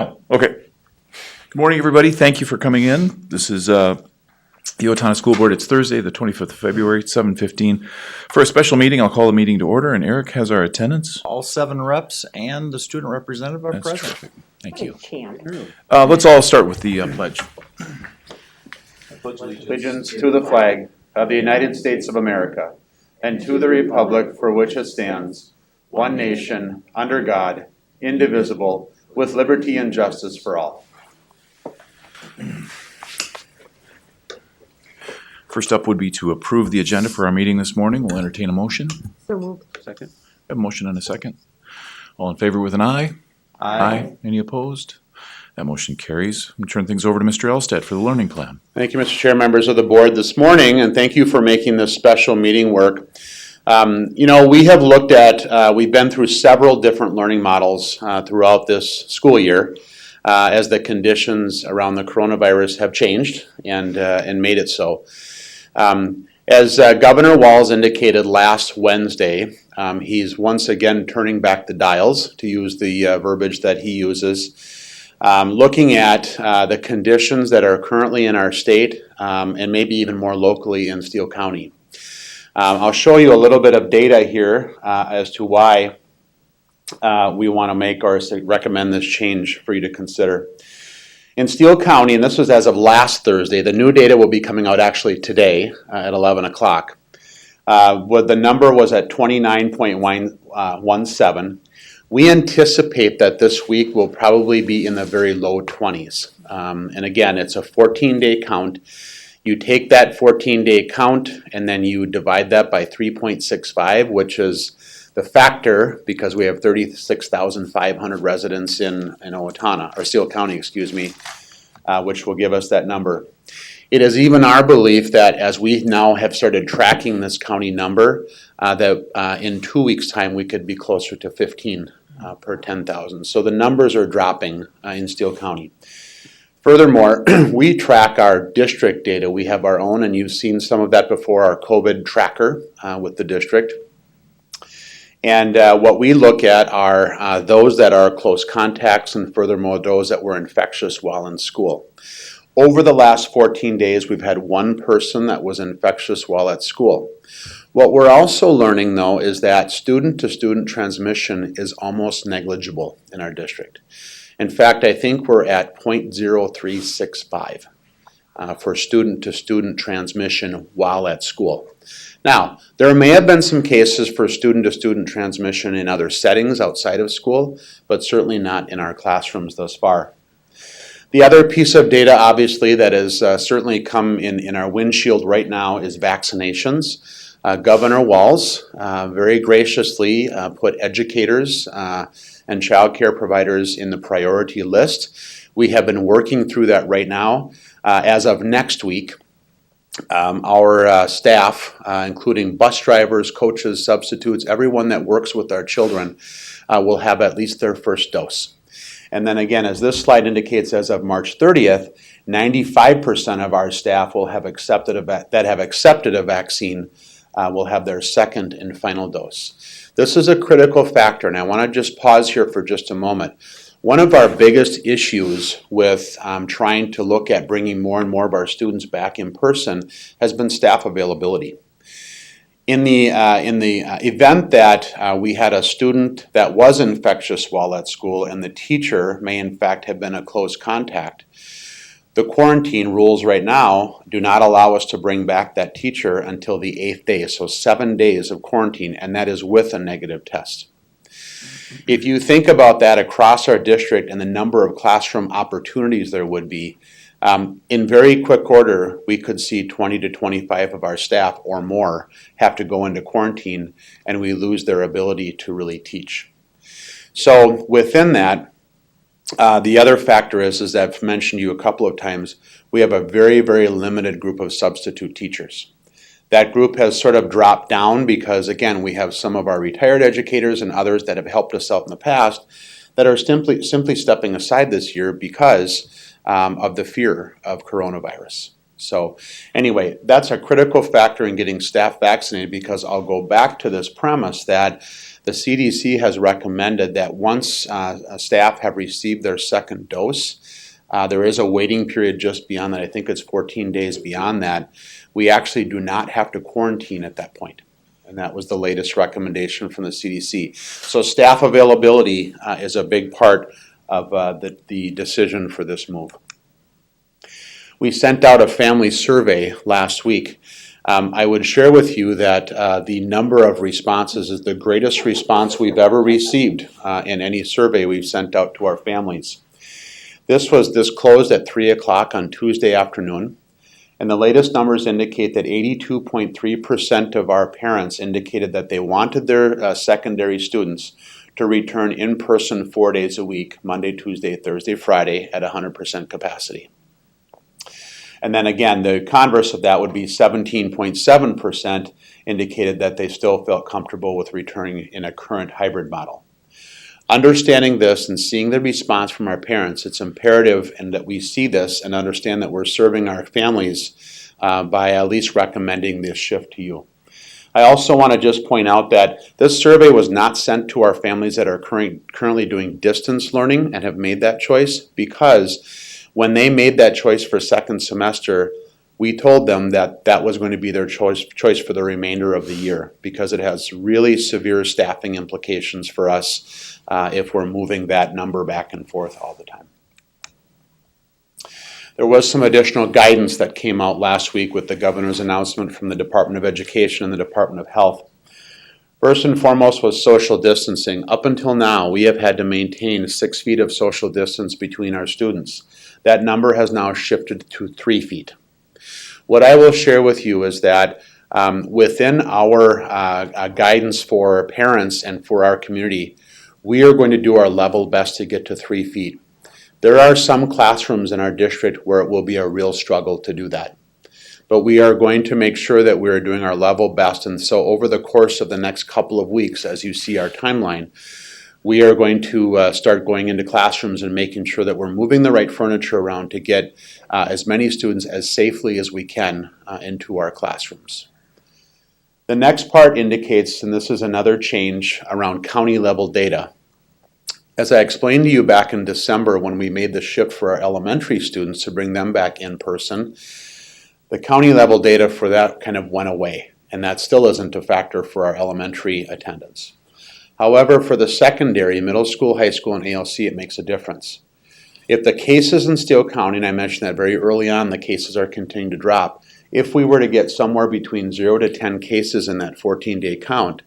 Okay. Good morning, everybody. Thank you for coming in. This is the Owatonna School Board. It's Thursday, the 25th of February, 7:15. For a special meeting, I'll call the meeting to order, and Eric has our attendance. All 7 reps and the student representative are That's present. terrific. Thank you. Champ. Let's all start with the pledge. Allegiance to the flag of the United States of America and to the republic for which it stands, one nation, under God, indivisible, with liberty and justice for all. First up would be to approve the agenda for our meeting this morning. We'll entertain a motion. So moved. Second. Have a motion and a second. All in favor with an aye? Any opposed? That motion carries. I'm going to turn things over to Mr. Elstead for the learning plan. Thank you, Mr. Chair, members of the board this morning, and thank you for making this special meeting work. We have looked at, we've been through several different learning models throughout this school year as the conditions around the coronavirus have changed and made it so. As Governor Walz indicated last Wednesday, he's once again turning back the dials, to use the verbiage that he uses, looking at the conditions that are currently in our state and maybe even more locally in Steele County. I'll show you a little bit of data here as to why we want to make or recommend this change for you to consider. In Steele County, and this was as of last Thursday, the new data will be coming out actually today at 11 o'clock. The number was at 29.17. We anticipate that this week will probably be in the very low 20s. And again, it's a 14-day count. You take that 14-day count and then you divide that by 3.65, which is the factor, because we have 36,500 residents in Owatonna, or Steele County, excuse me, which will give us that number. It is even our belief that as we now have started tracking this county number, that in 2 weeks' time we could be closer to 15 per 10,000. So the numbers are dropping in Steele County. Furthermore, we track our district data. We have our own, and you've seen some of that before, our COVID tracker with the district. And what we look at are those that are close contacts, and furthermore, those that were infectious while in school. Over the last 14 days, we've had one person that was infectious while at school. What we're also learning, though, is that student-to-student transmission is almost negligible in our district. In fact, I think we're at 0.0365 for student-to-student transmission while at school. Now, there may have been some cases for student-to-student transmission in other settings outside of school, but certainly not in our classrooms thus far. The other piece of data, obviously, that has certainly come in our windshield right now is vaccinations. Governor Walz very graciously put educators and child care providers in the priority list. We have been working through that right now. As of next week, our staff, including bus drivers, coaches, substitutes, everyone that works with our children, will have at least their first dose. And then again, as this slide indicates, as of March 30th, 95% of our staff will have accepted a vaccine will have their second and final dose. This is a critical factor, and I want to just pause here for just a moment. One of our biggest issues with trying to look at bringing more and more of our students back in person has been staff availability. In the event that we had a student that was infectious while at school and the teacher may in fact have been a close contact, the quarantine rules right now do not allow us to bring back that teacher until the 8th day, so 7 days of quarantine, and that is with a negative test. If you think about that across our district and the number of classroom opportunities there would be, in very quick order, we could see 20 to 25 of our staff or more have to go into quarantine, and we lose their ability to really teach. So within that, the other factor is that I've mentioned to you a couple of times, we have a very, very limited group of substitute teachers. That group has sort of dropped down because, again, we have some of our retired educators and others that have helped us out in the past that are simply stepping aside this year because of the fear of coronavirus. So anyway, that's a critical factor in getting staff vaccinated, because I'll go back to this premise that the CDC has recommended that once staff have received their second dose, there is a waiting period just beyond that. I think it's 14 days beyond that. We actually do not have to quarantine at that point. And that was the latest recommendation from the CDC. So staff availability is a big part of the decision for this move. We sent out a family survey last week. I would share with you that the number of responses is the greatest response we've ever received in any survey we've sent out to our families. This closed at 3 o'clock on Tuesday afternoon, and the latest numbers indicate that 82.3% of our parents indicated that they wanted their secondary students to return in person 4 days a week, Monday, Tuesday, Thursday, Friday, at 100% capacity. And then again, the converse of that would be 17.7% indicated that they still felt comfortable with returning in a current hybrid model. Understanding this and seeing the response from our parents, it's imperative and that we see this and understand that we're serving our families by at least recommending this shift to you. I also want to just point out that this survey was not sent to our families that are currently doing distance learning and have made that choice, because when they made that choice for second semester, we told them that that was going to be their choice for the remainder of the year, because it has really severe staffing implications for us if we're moving that number back and forth all the time. There was some additional guidance that came out last week with the governor's announcement from the Department of Education and the Department of Health. First and foremost was social distancing. Up until now, we have had to maintain 6 feet of social distance between our students. That number has now shifted to 3 feet. What I will share with you is that within our guidance for parents and for our community, we are going to do our level best to get to 3 feet. There are some classrooms in our district where it will be a real struggle to do that. But we are going to make sure that we are doing our level best. And so over the course of the next couple of weeks, as you see our timeline, we are going to start going into classrooms and making sure that we're moving the right furniture around to get as many students as safely as we can into our classrooms. The next part indicates, and this is another change around county level data. As I explained to you back in December when we made the shift for our elementary students to bring them back in person, the county level data for that kind of went away, and that still isn't a factor for our elementary attendance. However, for the secondary, middle school, high school, and ALC, it makes a difference. If the cases in Steele County, and I mentioned that very early on, the cases are continuing to drop. If we were to get somewhere between 0 to 10 cases in that 14-day count,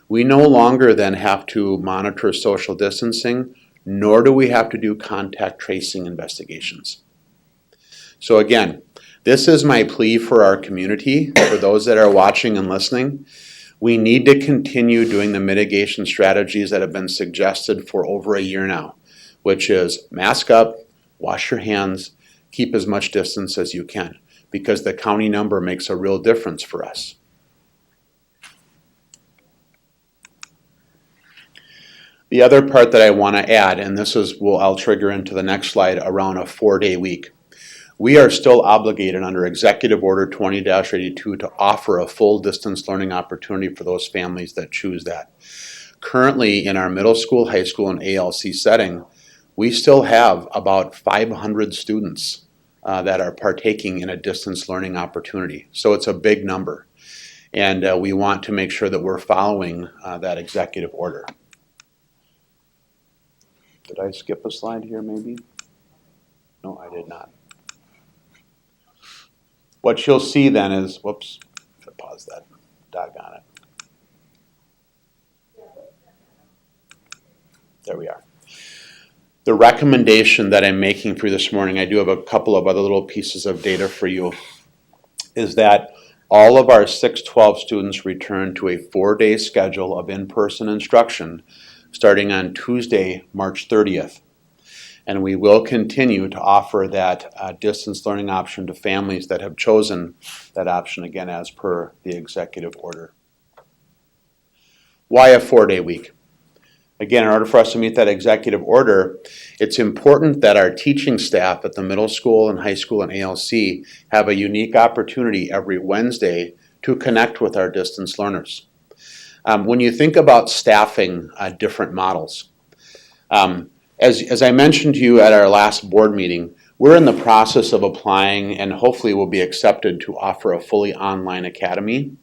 we no longer then have to monitor social distancing, nor do we have to do contact tracing investigations. So again, this is my plea for our community, for those that are watching and listening. We need to continue doing the mitigation strategies that have been suggested for over a year now, which is mask up, wash your hands, keep as much distance as you can, because the county number makes a real difference for us. The other part that I want to add, and this is, I'll trigger into the next slide, around a 4-day week. We are still obligated under Executive Order 20-82 to offer a full distance learning opportunity for those families that choose that. Currently, in our middle school, high school, and ALC setting, we still have about 500 students that are partaking in a distance learning opportunity. So it's a big number. And we want to make sure that we're following that executive order. Did I skip a slide here maybe? No, I did not. What you'll see then is, whoops, pause that, doggone it. There we are. The recommendation that I'm making for you this morning, I do have a couple of other little pieces of data for you, is that all of our 612 students return to a 4-day schedule of in-person instruction starting on Tuesday, March 30th. And we will continue to offer that distance learning option to families that have chosen that option, again, as per the executive order. Why a 4-day week? Again, in order for us to meet that executive order, it's important that our teaching staff at the middle school and high school and ALC have a unique opportunity every Wednesday to connect with our distance learners. When you think about staffing different models, as I mentioned to you at our last board meeting, we're in the process of applying and hopefully will be accepted to offer a fully online academy.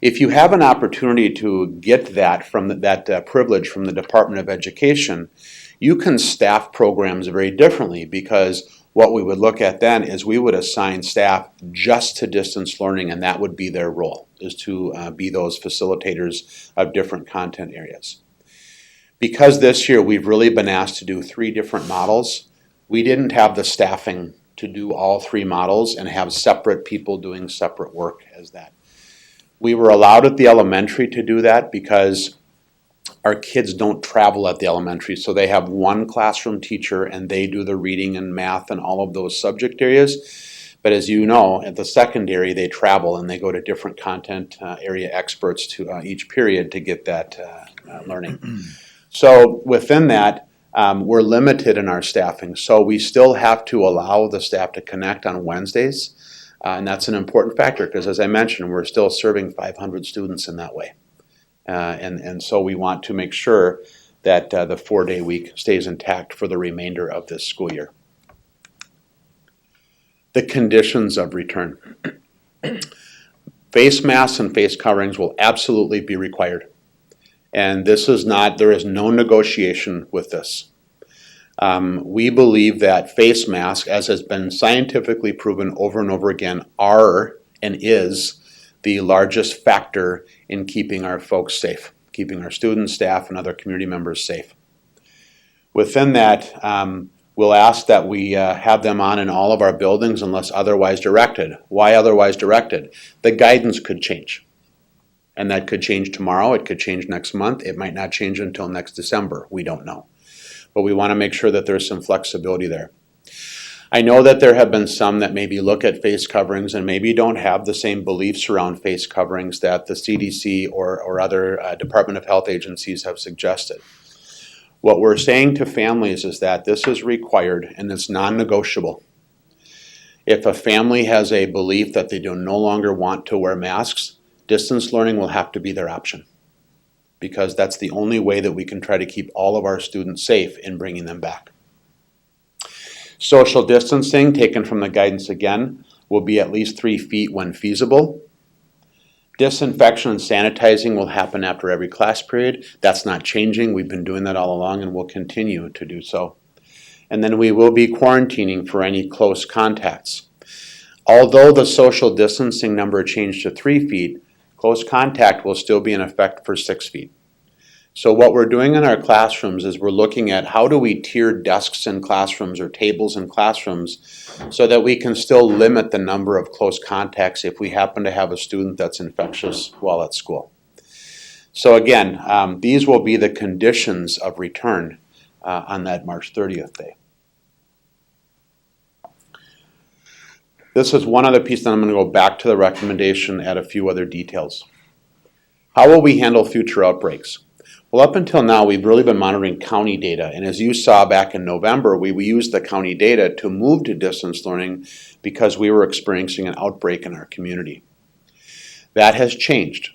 If you have an opportunity to get that from that privilege from the Department of Education, you can staff programs very differently, because what we would look at then is we would assign staff just to distance learning, and that would be their role, is to be those facilitators of different content areas. Because this year we've really been asked to do 3 different models, we didn't have the staffing to do all 3 models and have separate people doing separate work as that. We were allowed at the elementary to do that because our kids don't travel at the elementary, so they have one classroom teacher and they do the reading and math and all of those subject areas. But as you know, at the secondary they travel and they go to different content area experts to each period to get that learning. So within that, we're limited in our staffing, so we still have to allow the staff to connect on Wednesdays. And that's an important factor because, as I mentioned, we're still serving 500 students in that way. And so we want to make sure that the 4-day week stays intact for the remainder of this school year. The conditions of return. Face masks and face coverings will absolutely be required. And there is no negotiation with this. We believe that face masks, as has been scientifically proven over and over again, are and is the largest factor in keeping our folks safe, keeping our students, staff, and other community members safe. Within that, we'll ask that we have them on in all of our buildings unless otherwise directed. Why otherwise directed? The guidance could change. And that could change tomorrow, it could change next month, it might not change until next December, we don't know. But we want to make sure that there's some flexibility there. I know that there have been some that maybe look at face coverings and maybe don't have the same beliefs around face coverings that the CDC or other Department of Health agencies have suggested. What we're saying to families is that this is required and it's non-negotiable. If a family has a belief that they do no longer want to wear masks, distance learning will have to be their option, because that's the only way that we can try to keep all of our students safe in bringing them back. Social distancing, taken from the guidance again, will be at least 3 feet when feasible. Disinfection and sanitizing will happen after every class period. That's not changing. We've been doing that all along and will continue to do so. And then we will be quarantining for any close contacts. Although the social distancing number changed to 3 feet, close contact will still be in effect for 6 feet. So what we're doing in our classrooms is we're looking at how do we tier desks in classrooms or tables in classrooms so that we can still limit the number of close contacts if we happen to have a student that's infectious while at school. So again, these will be the conditions of return on that March 30th day. This is one other piece, then I'm going to go back to the recommendation, add a few other details. How will we handle future outbreaks? Well, up until now, we've really been monitoring county data, and as you saw back in November, we used the county data to move to distance learning because we were experiencing an outbreak in our community. That has changed,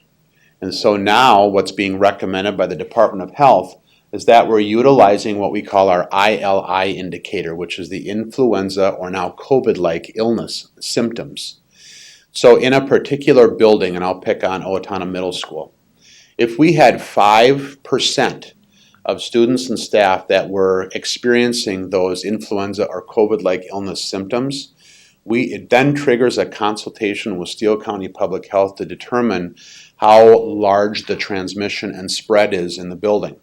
and so now what's being recommended by the Department of Health is that we're utilizing what we call our Ili Indicator, which is the influenza or now COVID-like illness symptoms. So in a particular building, and I'll pick on Owatonna Middle School, if we had 5% of students and staff that were experiencing those influenza or COVID-like illness symptoms, it then triggers a consultation with Steele County Public Health to determine how large the transmission and spread is in the building.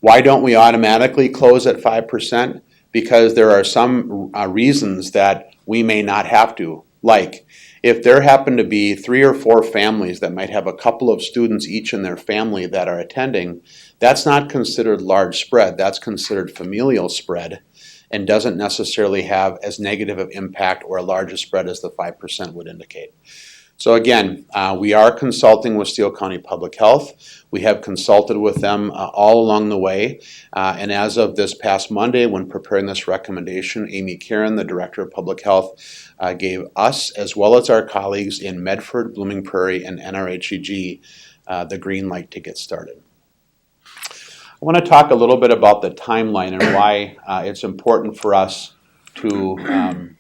Why don't we automatically close at 5%? Because there are some reasons that we may not have to. Like, if there happen to be 3 or 4 families that might have a couple of students each in their family that are attending, that's not considered large spread. That's considered familial spread and doesn't necessarily have as negative of impact or a larger spread as the 5% would indicate. So again, we are consulting with Steele County Public Health. We have consulted with them all along the way. And as of this past Monday, when preparing this recommendation, Amy Karen, the Director of Public Health, gave us, as well as our colleagues in Medford, Blooming Prairie, and NRHEG, the green light to get started. I want to talk a little bit about the timeline and why it's important for us to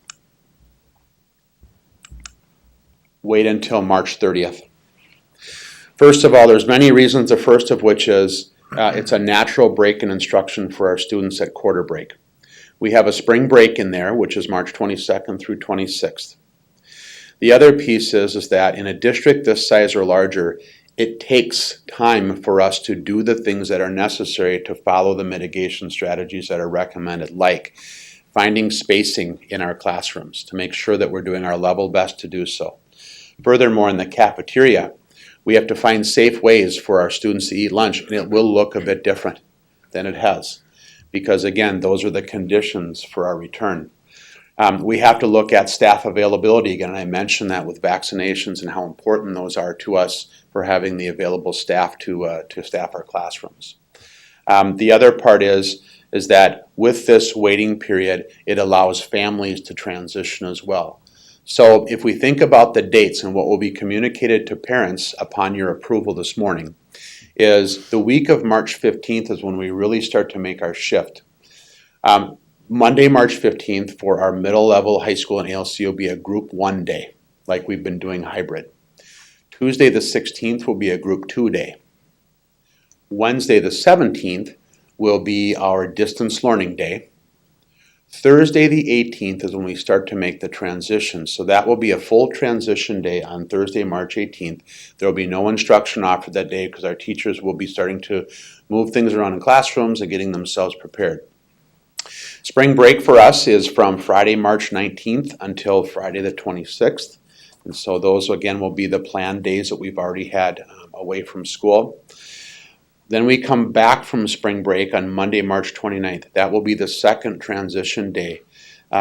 wait until March 30th. First of all, there's many reasons, the first of which is it's a natural break in instruction for our students at quarter break. We have a spring break in there, which is March 22nd through 26th. The other piece is that in a district this size or larger, it takes time for us to do the things that are necessary to follow the mitigation strategies that are recommended, like finding spacing in our classrooms to make sure that we're doing our level best to do so. Furthermore, in the cafeteria, we have to find safe ways for our students to eat lunch, and it will look a bit different than it has. Because again, those are the conditions for our return. We have to look at staff availability again, and I mentioned that with vaccinations and how important those are to us for having the available staff to staff our classrooms. The other part is that with this waiting period, it allows families to transition as well. So if we think about the dates and what will be communicated to parents upon your approval this morning, is the week of March 15th is when we really start to make our shift. Monday, March 15th for our middle level high school and ALC will be a group 1 day, like we've been doing hybrid. Tuesday the 16th will be a group 2 day. Wednesday the 17th will be our distance learning day. Thursday the 18th is when we start to make the transition. So that will be a full transition day on Thursday, March 18th. There will be no instruction offered that day because our teachers will be starting to move things around in classrooms and getting themselves prepared. Spring break for us is from Friday, March 19th until Friday the 26th. And so those again will be the planned days that we've already had away from school. Then we come back from spring break on Monday, March 29th. That will be the second transition day.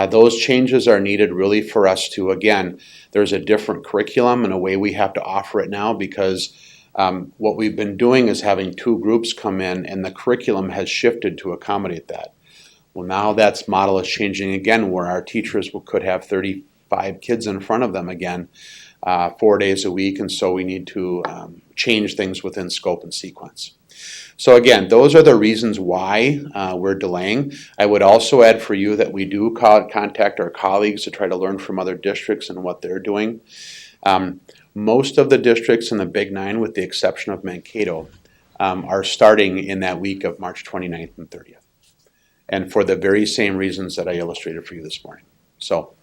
Those changes are needed really for us to, again, there's a different curriculum and a way we have to offer it now because what we've been doing is having 2 groups come in and the curriculum has shifted to accommodate that. Well, now that model is changing again where our teachers could have 35 kids in front of them again 4 days a week, and so we need to change things within scope and sequence. So again, those are the reasons why we're delaying. I would also add for you that we do contact our colleagues to try to learn from other districts and what they're doing. Most of the districts in the Big 9, with the exception of Mankato, are starting in that week of March 29th and 30th. And for the very same reasons that I illustrated for you this morning. So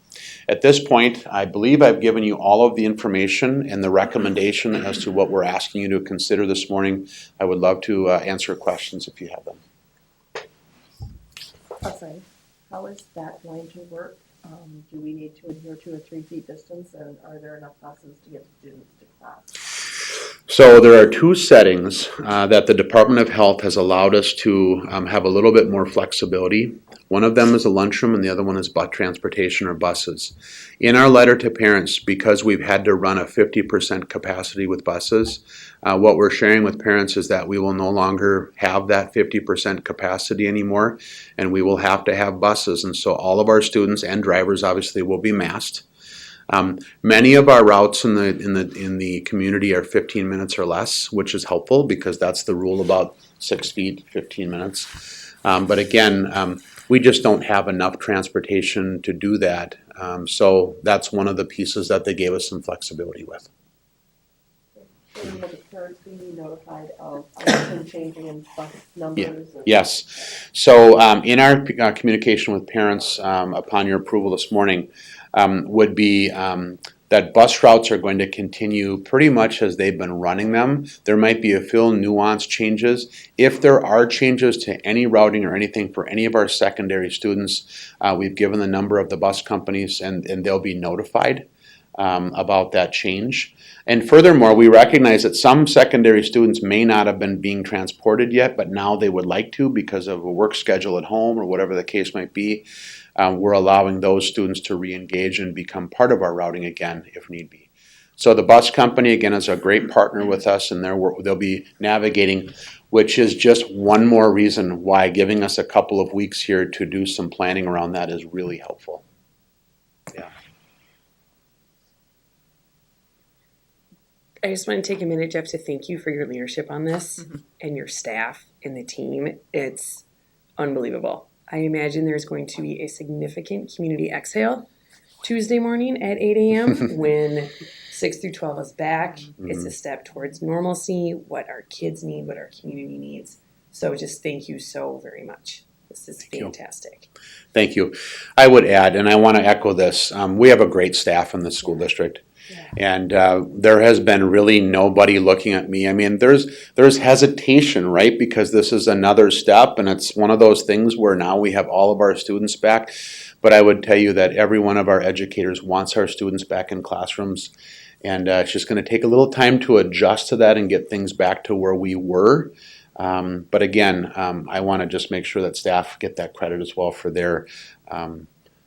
at this point, I believe I've given you all of the information and the recommendation as to what we're asking you to consider this morning. I would love to answer questions if you have them. Okay, how is that going to work? Do we need to adhere to a 3 feet distance, and are there enough buses to get students to class? So there are 2 settings that the Department of Health has allowed us to have a little bit more flexibility. One of them is a lunchroom and the other one is bus transportation or buses. In our letter to parents, because we've had to run a 50% capacity with buses, what we're sharing with parents is that we will no longer have that 50% capacity anymore, and we will have to have buses. And so all of our students and drivers obviously will be masked. Many of our routes in the community are 15 minutes or less, which is helpful because that's the rule about 6 feet, 15 minutes. But again, we just don't have enough transportation to do that. So that's one of the pieces that they gave us some flexibility with. And will the parents be notified of anything changing in bus numbers? Yeah. Yes. So in our communication with parents upon your approval this morning would be that bus routes are going to continue pretty much as they've been running them. There might be a few nuanced changes. If there are changes to any routing or anything for any of our secondary students, we've given the number of the bus companies and they'll be notified about that change. And furthermore, we recognize that some secondary students may not have been being transported yet, but now they would like to because of a work schedule at home or whatever the case might be. We're allowing those students to re-engage and become part of our routing again if need be. So the bus company, again, is a great partner with us, and they'll be navigating, which is just one more reason why giving us a couple of weeks here to do some planning around that is really helpful. I just want to take a minute, Jeff, to thank you for your leadership on this and your staff and the team. It's unbelievable. I imagine there's going to be a significant community exhale Tuesday morning at 8 a.m. when 6 through 12 is back. It's a step towards normalcy, what our kids need, what our community needs. So just thank you so very much. This is fantastic. Thank you. I would add, and I want to echo this, we have a great staff in the school district. And there has been really nobody looking at me. I mean, there's hesitation, right? Because this is another step, and it's one of those things where now we have all of our students back. But I would tell you that every one of our educators wants our students back in classrooms. And it's just going to take a little time to adjust to that and get things back to where we were. But again, I want to just make sure that staff get that credit as well for their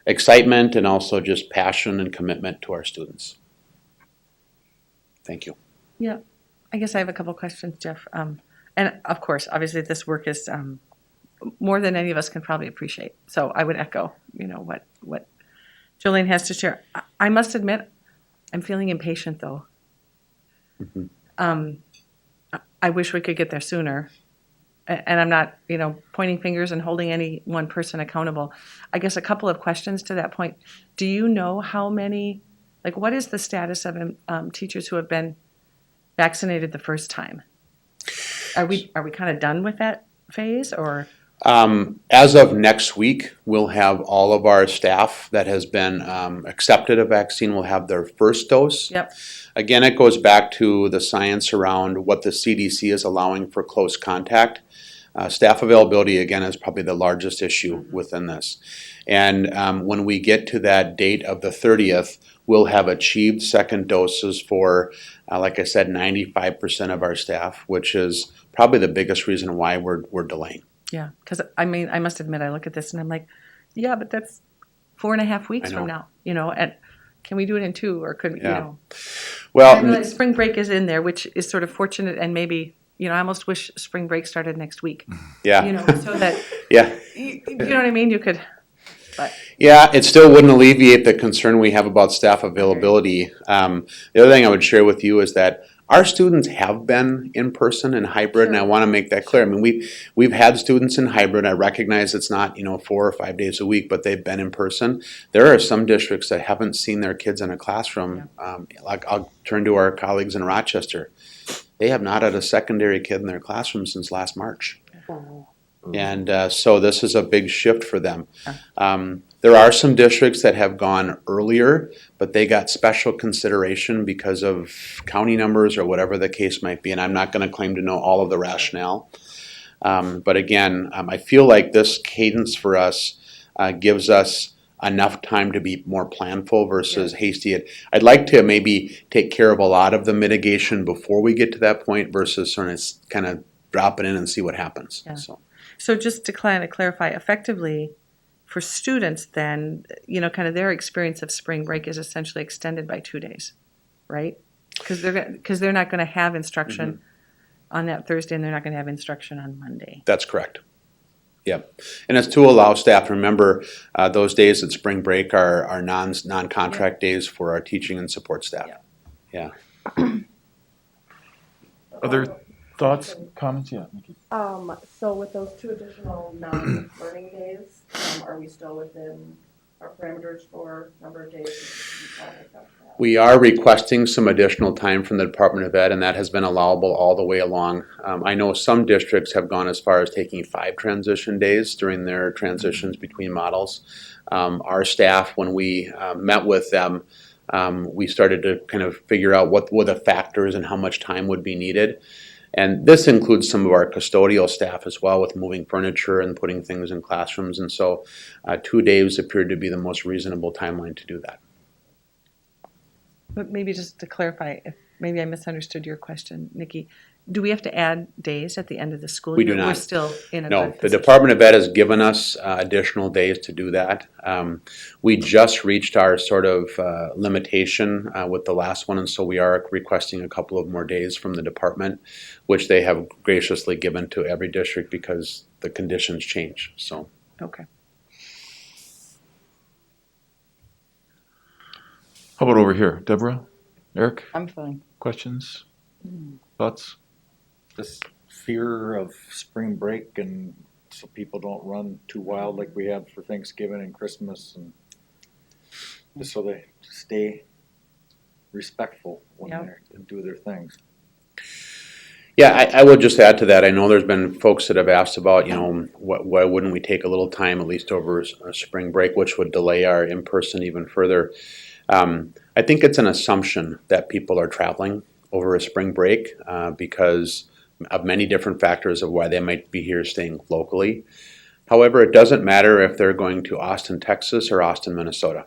excitement and also just passion and commitment to our students. Thank you. Yeah, I guess I have a couple questions, Jeff. And of course, obviously, this work is more than any of us can probably appreciate. So I would echo, what Jolene has to share. I must admit, I'm feeling impatient, though. I wish we could get there sooner. And I'm not, pointing fingers and holding any one person accountable. I guess a couple of questions to that point. Do you know how many? What is the status of teachers who have been vaccinated the first time? Are we kind of done with that phase, or? As of next week, we'll have all of our staff that has been accepted a vaccine will have their first dose. Yep. Again, it goes back to the science around what the CDC is allowing for close contact. Staff availability, again, is probably the largest issue within this. And when we get to that date of the 30th, we'll have achieved second doses for, like I said, 95% of our staff, which is probably the biggest reason why we're delaying. Yeah, because I must admit, I look at this and I'm like, yeah, but that's 4.5 weeks from now, and can we do it in 2, or could we, Well, I realize spring break is in there, which is sort of fortunate, and maybe, I almost wish spring break started next week. Yeah. So that, Yeah. you know what I mean? You could, but. Yeah, it still wouldn't alleviate the concern we have about staff availability. The other thing I would share with you is that our students have been in person and hybrid, and I want to make that clear. I mean, we've had students in hybrid. I recognize it's not 4 or 5 days a week, but they've been in person. There are some districts that haven't seen their kids in a classroom. Like I'll turn to our colleagues in Rochester. They have not had a secondary kid in their classroom since last March. And so this is a big shift for them. There are some districts that have gone earlier, but they got special consideration because of county numbers or whatever the case might be. And I'm not going to claim to know all of the rationale. But again, I feel like this cadence for us gives us enough time to be more planful versus hasty. I'd like to maybe take care of a lot of the mitigation before we get to that point versus sort of kind of drop it in and see what happens. Yeah. So just to kind of clarify, effectively, for students then, kind of their experience of spring break is essentially extended by 2 days, right? Because they're not going to have instruction on that Thursday, and they're not going to have instruction on Monday. That's correct. Yep. And it's to allow staff, remember, those days at spring break are non-contract days for our teaching and support staff. Yeah. Other thoughts, comments? Yeah, Nikki. So with those 2 additional non-learning days, are we still within our parameters for number of days? We are requesting some additional time from the Department of Ed, and that has been allowable all the way along. I know some districts have gone as far as taking 5 transition days during their transitions between models. Our staff, when we met with them, we started to kind of figure out what were the factors and how much time would be needed. And this includes some of our custodial staff as well, with moving furniture and putting things in classrooms. And so 2 days appeared to be the most reasonable timeline to do that. But maybe just to clarify, if maybe I misunderstood your question, Nikki, Do we have to add days at the end of the school We year? do not. We're still in a No, good the position. Department of Ed has given us additional days to do that. We just reached our sort of limitation with the last one, and so we are requesting a couple of more days from the department, which they have graciously given to every district because the conditions change, so. Okay. How about over here? Deborah? Eric? I'm fine. Questions? Thoughts? This fear of spring break and so people don't run too wild like we had for Thanksgiving and Christmas and just so they stay respectful when Yep. they do their things. Yeah, I would just add to that. I know there's been folks that have asked about, why wouldn't we take a little time, at least over a spring break, which would delay our in-person even further. I think it's an assumption that people are traveling over a spring break because of many different factors of why they might be here staying locally. However, it doesn't matter if they're going to Austin, Texas or Austin, Minnesota.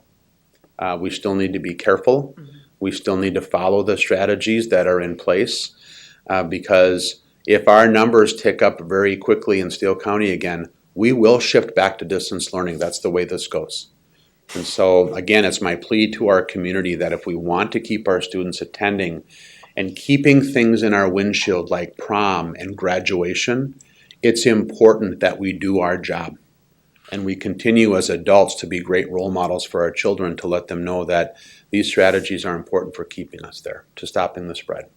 We still need to be careful. We still need to follow the strategies that are in place because if our numbers tick up very quickly in Steele County again, we will shift back to distance learning. That's the way this goes. And so, again, it's my plea to our community that if we want to keep our students attending and keeping things in our windshield like prom and graduation, it's important that we do our job. And we continue as adults to be great role models for our children to let them know that these strategies are important for keeping us there, to stopping the spread.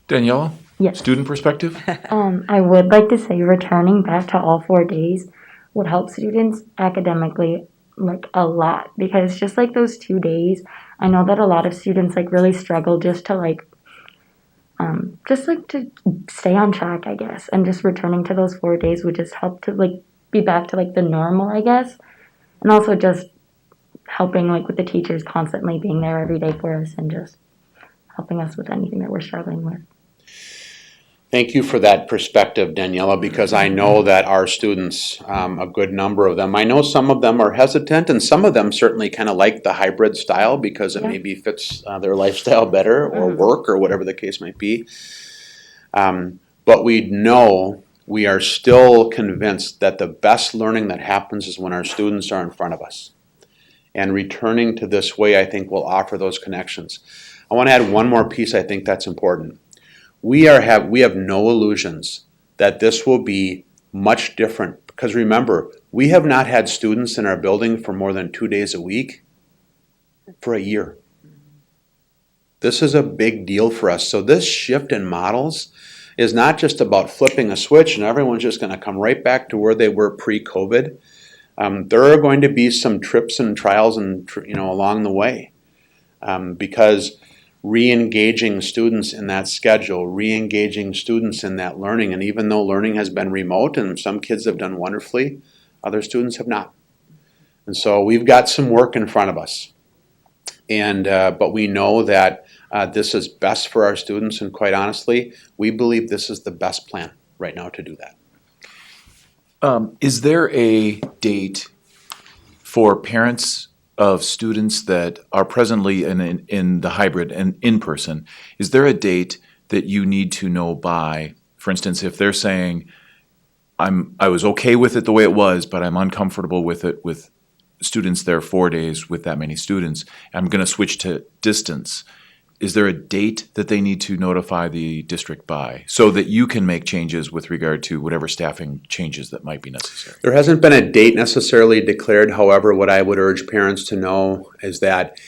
Daniela? Yes. Student perspective? I would like to say returning back to all 4 days would help students academically like a lot because just like those 2 days, I know that a lot of students like really struggle just to to stay on track, I guess, and just returning to those 4 days would just help to like be back to like the normal, I guess, and also just helping like with the teachers constantly being there every day for us and just helping us with anything that we're struggling with. Thank you for that perspective, Daniela, because I know that our students, a good number of them, I know some of them are hesitant and some of them certainly kind of like the hybrid style because it Yeah. maybe fits their lifestyle better or work or whatever the case might be. But we are still convinced that the best learning that happens is when our students are in front of us. And returning to this way, I think, will offer those connections. I want to add one more piece I think that's important. We have no illusions that this will be much different because remember, we have not had students in our building for more than 2 days a week for a year. This is a big deal for us. So this shift in models is not just about flipping a switch and everyone's just going to come right back to where they were pre-COVID. There are going to be some trips and trials and along the way because re-engaging students in that schedule, re-engaging students in that learning, and even though learning has been remote and some kids have done wonderfully, other students have not. And so we've got some work in front of us. And but we know that this is best for our students, and quite honestly, we believe this is the best plan right now to do that. Is there a date for parents of students that are presently in the hybrid and in person? Is there a date that you need to know by? For instance, if they're saying, I was okay with it the way it was, but I'm uncomfortable with it with students there 4 days with that many students, I'm going to switch to distance. Is there a date that they need to notify the district by so that you can make changes with regard to whatever staffing changes that might be necessary? There hasn't been a date necessarily declared. However, what I would urge parents to know is that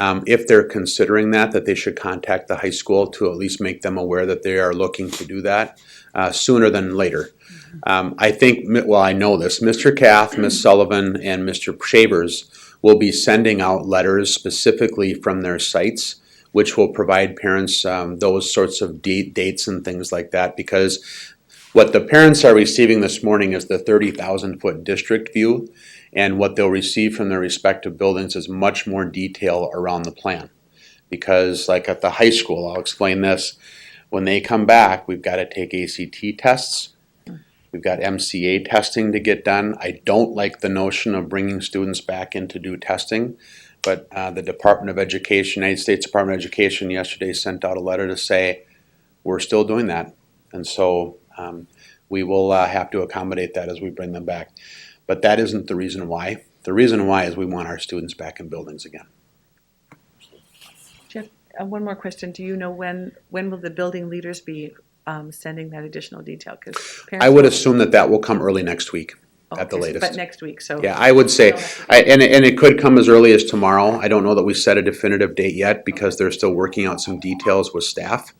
if they're considering that they should contact the high school to at least make them aware that they are looking to do that sooner than later. I think, well, I know this, Mr. Kath, Ms. Sullivan, and Mr. Shavers will be sending out letters specifically from their sites, which will provide parents those sorts of dates and things like that, because what the parents are receiving this morning is the 30,000-foot district view, and what they'll receive from their respective buildings is much more detail around the plan. Because like at the high school, I'll explain this, when they come back, we've got to take ACT tests, we've got MCA testing to get done. I don't like the notion of bringing students back in to do testing, But the Department of Education, United States Department of Education yesterday sent out a letter to say, we're still doing that. And so we will have to accommodate that as we bring them back. But that isn't the reason why. The reason why is we want our students back in buildings again. Jeff, one more question. Do you know when will the building leaders be sending that additional detail? 'Cause parents I would will- assume that will come early next week at the Okay, latest. But next week, so. Yeah, I would say, and it could come as early as tomorrow. I don't know that we set a definitive date yet because they're still working out some details with staff.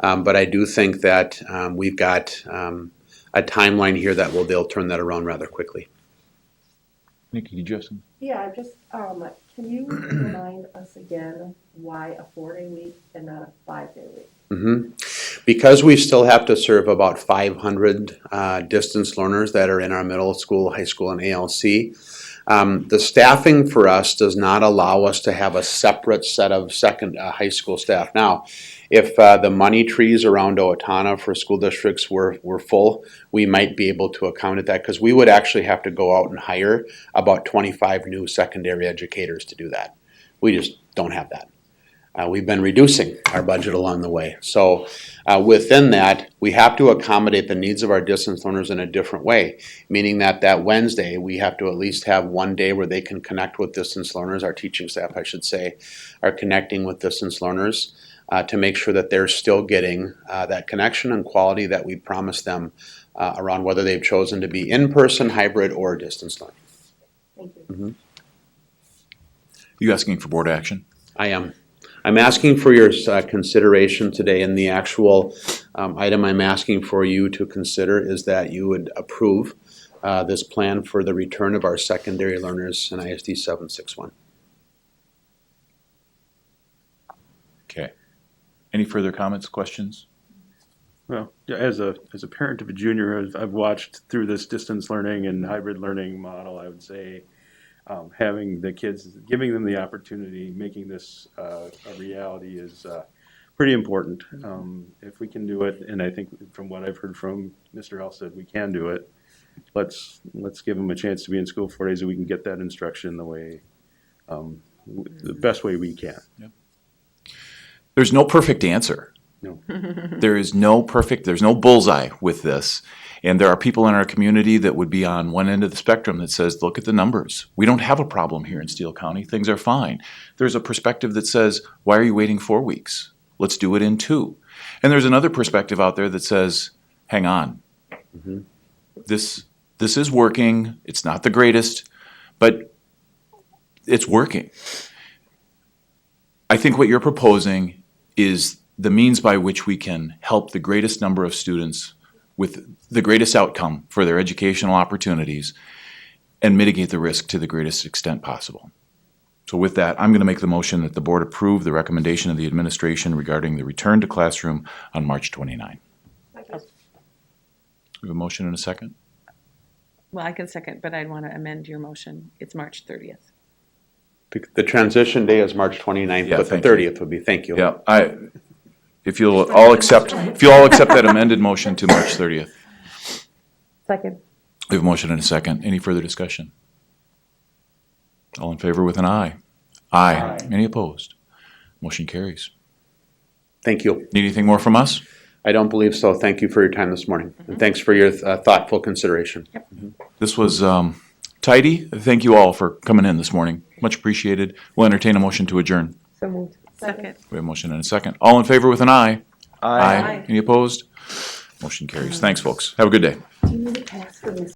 But I do think that we've got a timeline here that they'll turn that around rather quickly. Nikki, did you have some? Yeah, just, can you remind us again why a 4-day week and not a 5-day week? Because we still have to serve about 500 distance learners that are in our middle school, high school, and ALC, the staffing for us does not allow us to have a separate set of high school staff. Now, if the money trees around Owatonna for school districts were full, we might be able to accommodate that because we would actually have to go out and hire about 25 new secondary educators to do that. We just don't have that. We've been reducing our budget along the way. So within that, we have to accommodate the needs of our distance learners in a different way, meaning that Wednesday, we have to at least have one day where they can connect with distance learners, our teaching staff, I should say, are connecting with distance learners to make sure that they're still getting that connection and quality that we promised them around whether they've chosen to be in-person, hybrid, or distance learning. Thank you. You asking for board action? I am. I'm asking for your consideration today, and the actual item I'm asking for you to consider is that you would approve this plan for the return of our secondary learners in ISD 761. Okay. Any further comments, questions? Well, yeah, as a parent of a junior, I've watched through this distance learning and hybrid learning model. I would say having the kids, giving them the opportunity, making this a reality is pretty important. If we can do it, and I think from what I've heard from Mr. Elstad, we can do it. Let's give them a chance to be in school 4 days, and we can get that instruction the way, the best way we can. Yep. There's no perfect answer. No. There's no bullseye with this. And there are people in our community that would be on one end of the spectrum that says, look at the numbers. We don't have a problem here in Steele County. Things are fine. There's a perspective that says, why are you waiting 4 weeks? Let's do it in 2. And there's another perspective out there that says, hang on. Mm-hmm. This is working. It's not the greatest, but it's working. I think what you're proposing is the means by which we can help the greatest number of students with the greatest outcome for their educational opportunities and mitigate the risk to the greatest extent possible. So with that, I'm going to make the motion that the board approve the recommendation of the administration regarding the return to classroom on March 29. Second. We have a motion and a second? Well, I can second, but I'd want to amend your motion. It's March 30th. The transition day is March 29th, Yeah, but the thank you. 30th would be, thank you. Yeah, if you'll all accept that amended motion to March 30th. Second. We have a motion and a second. Any further discussion? All in favor with an aye? Aye. Any opposed? Motion carries. Thank you. Need anything more from us? I don't believe so. Thank you for your time this morning. And thanks for your thoughtful consideration. This was tidy. Thank you all for coming in this morning. Much appreciated. We'll entertain a motion to adjourn. So moved. Second. We have a motion and a second. All in favor with an aye? Aye. Any opposed? Motion carries. Thanks, folks. Have a good day. Do you need a pass for this?